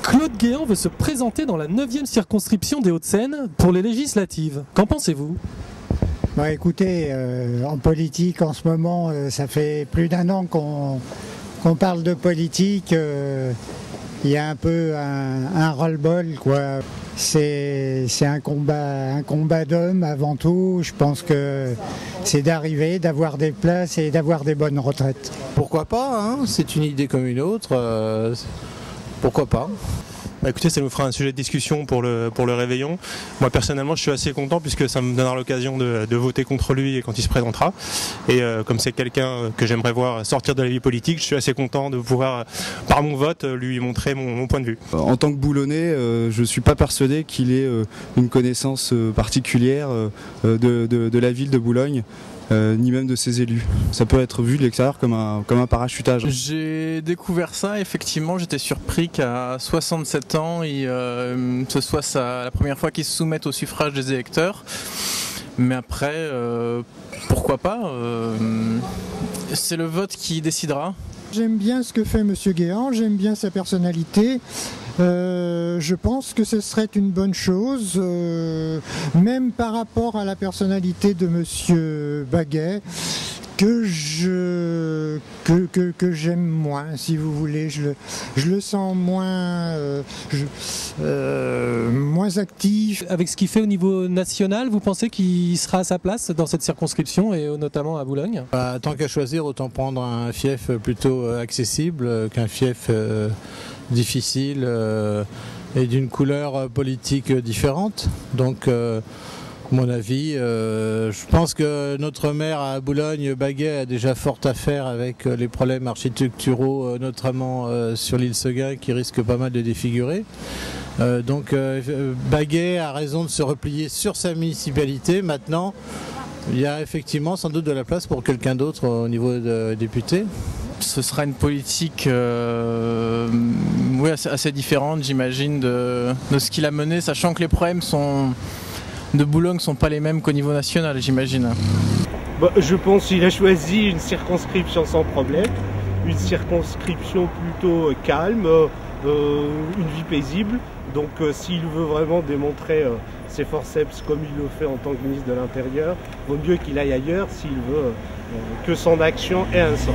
Claude Guéant veut se présenter dans la 9e circonscription des Hauts-de-Seine pour les législatives. Qu'en pensez-vous ? Bah, écoutez, en politique en ce moment, ça fait plus d'1 an qu'on parle de politique. Il y a un peu un ras-le-bol, quoi. C'est un combat d'hommes avant tout. Je pense que c'est d'arriver, d'avoir des places et d'avoir des bonnes retraites. Pourquoi pas, hein, c'est une idée comme une autre. Pourquoi pas? Bah écoutez, ça nous fera un sujet de discussion pour le réveillon. Moi personnellement je suis assez content puisque ça me donnera l'occasion de voter contre lui quand il se présentera. Et comme c'est quelqu'un que j'aimerais voir sortir de la vie politique, je suis assez content de pouvoir, par mon vote, lui montrer mon point de vue. En tant que Boulonnais, je ne suis pas persuadé qu'il ait une connaissance particulière de la ville de Boulogne. Ni même de ses élus. Ça peut être vu de l'extérieur comme un parachutage. J'ai découvert ça, effectivement, j'étais surpris qu'à 67 ans, ce soit la première fois qu'il se soumette au suffrage des électeurs. Mais après, pourquoi pas c'est le vote qui décidera. J'aime bien ce que fait M. Guéant, j'aime bien sa personnalité. Je pense que ce serait une bonne chose, même par rapport à la personnalité de M. Baguet, que j'aime moins, si vous voulez. Je le sens moins actif. Avec ce qu'il fait au niveau national, vous pensez qu'il sera à sa place dans cette circonscription et notamment à Boulogne ? Tant qu'à choisir, autant prendre un fief plutôt accessible qu'un fief difficile et d'une couleur politique différente. Donc, mon avis, je pense que notre maire à Boulogne, Baguet, a déjà fort à faire avec les problèmes architecturaux, notamment sur l'île Seguin, qui risquent pas mal de défigurer. Donc, Baguet a raison de se replier sur sa municipalité. Maintenant, il y a effectivement sans doute de la place pour quelqu'un d'autre au niveau de député. Ce sera une politique assez différente, j'imagine, de ce qu'il a mené, sachant que les problèmes de Boulogne ne sont pas les mêmes qu'au niveau national, j'imagine. Bah, je pense qu'il a choisi une circonscription sans problème, une circonscription plutôt calme, une vie paisible. Donc s'il veut vraiment démontrer ses forceps comme il le fait en tant que ministre de l'Intérieur, vaut mieux qu'il aille ailleurs s'il veut que son action ait un sens.